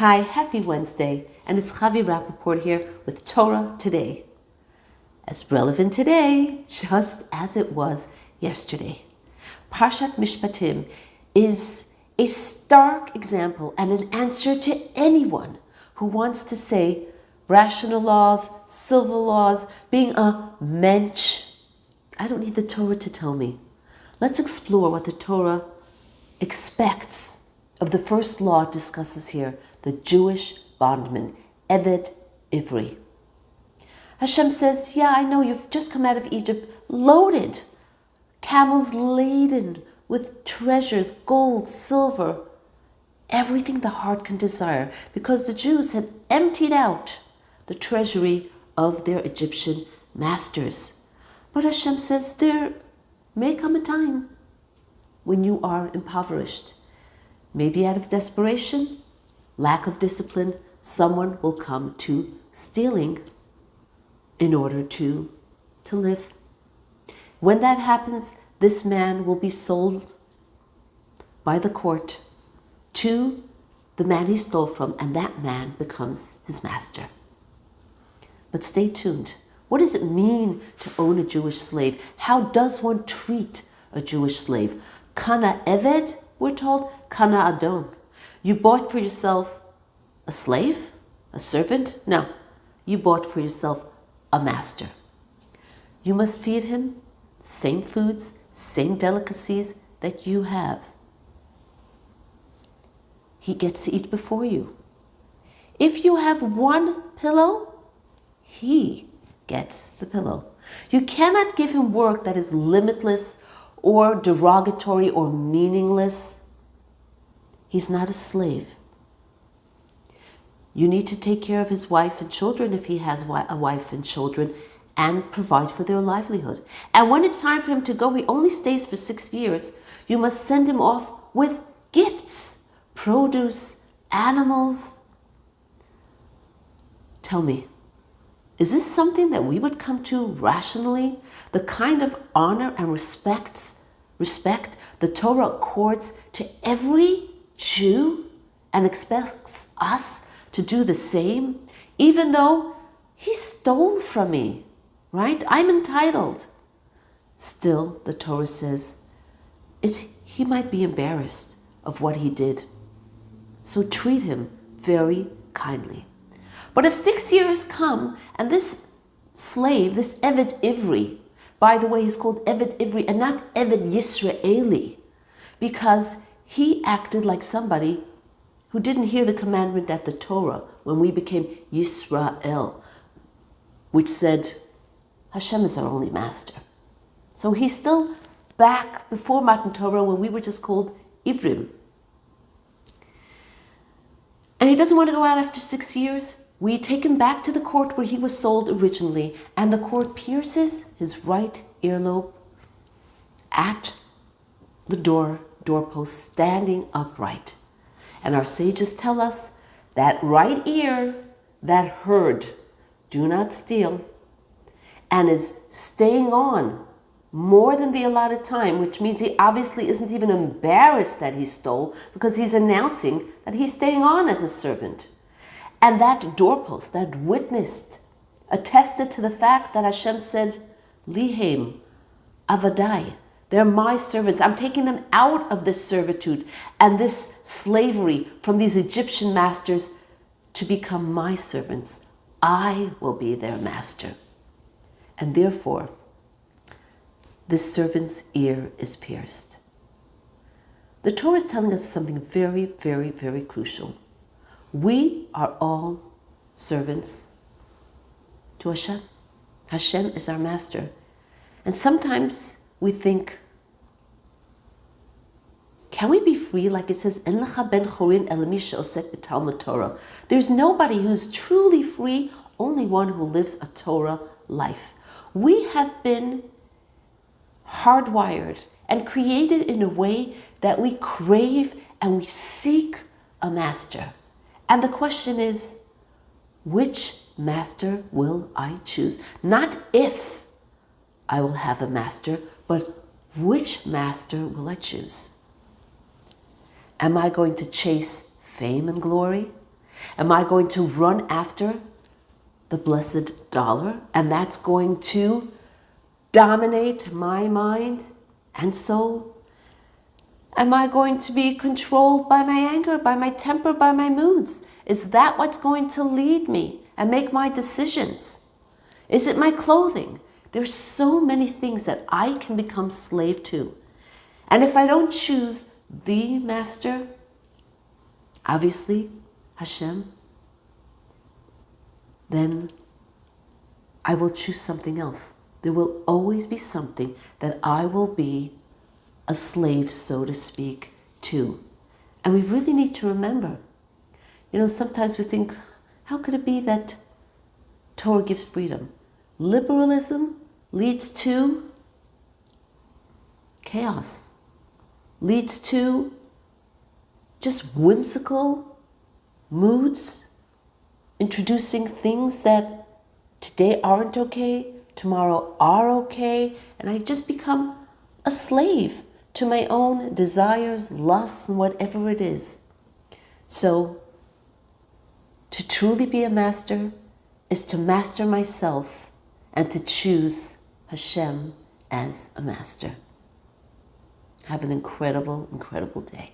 Hi, happy Wednesday, and it's Chavi Rappaport here with Torah Today. As relevant today, just as it was yesterday. Parshat Mishpatim is a stark example and an answer to anyone who wants to say rational laws, civil laws, being a mensch. I don't need the Torah to tell me. Let's explore what the Torah expects of the first law it discusses here, the Jewish bondman, Eved Ivri. Hashem says, yeah, I know you've just come out of Egypt loaded, camels laden with treasures, gold, silver, everything the heart can desire, because the Jews had emptied out the treasury of their Egyptian masters. But Hashem says there may come a time when you are impoverished. Maybe out of desperation, lack of discipline, someone will come to stealing in order to live. When that happens, this man will be sold by the court to the man he stole from, and that man becomes his master. But stay tuned. What does it mean to own a Jewish slave? How does one treat a Jewish slave? Kana Eved, we're told, Kana Adon. You bought for yourself a slave, a servant? No, you bought for yourself a master. You must feed him same foods, same delicacies that you have. He gets to eat before you. If you have one pillow, he gets the pillow. You cannot give him work that is limitless or derogatory or meaningless. He's not a slave. You need to take care of his wife and children if he has a wife and children, and provide for their livelihood. And when it's time for him to go, he only stays for 6 years. You must send him off with gifts, produce, animals. Tell me, is this something that we would come to rationally? The kind of honor and respect the Torah accords to every Jew and expects us to do the same, even though he stole from me, right? I'm entitled. Still, the Torah says he might be embarrassed of what he did. So treat him very kindly. But if 6 years come and this slave, this Eved Ivri, by the way, he's called Eved Ivri and not Eved Yisraeli, because he acted like somebody who didn't hear the commandment at the Torah when we became Yisrael, which said, Hashem is our only master. So he's still back before Matan Torah when we were just called Ivrim. And he doesn't want to go out after 6 years. We take him back to the court where he was sold originally, and the court pierces his right earlobe at the doorpost, standing upright. And our sages tell us that right ear that heard, do not steal, and is staying on more than the allotted time, which means he obviously isn't even embarrassed that he stole, because he's announcing that he's staying on as a servant. And that doorpost, that witnessed, attested to the fact that Hashem said, Lihem, Avadai, they're my servants. I'm taking them out of this servitude and this slavery from these Egyptian masters to become my servants. I will be their master. And therefore, this servant's ear is pierced. The Torah is telling us something very, very, very crucial. We are all servants to Hashem. Hashem is our master. And sometimes we think, can we be free? Like it says, En lecha ben chorin el mi she'osek b'talmud Torah. There's nobody who's truly free, only one who lives a Torah life. We have been hardwired and created in a way that we crave and we seek a master. And the question is, which master will I choose? Not if I will have a master, but which master will I choose? Am I going to chase fame and glory? Am I going to run after the blessed dollar, and that's going to dominate my mind and soul? Am I going to be controlled by my anger, by my temper, by my moods? Is that what's going to lead me and make my decisions? Is it my clothing? There's so many things that I can become slave to. And if I don't choose the master, obviously Hashem, then I will choose something else. There will always be something that I will be a slave, so to speak, to. And we really need to remember, sometimes we think, how could it be that Torah gives freedom? Liberalism leads to chaos, leads to just whimsical moods, introducing things that today aren't okay, tomorrow are okay, and I just become a slave to my own desires, lusts, and whatever it is. So, to truly be a master is to master myself and to choose Hashem as a master. Have an incredible, incredible day.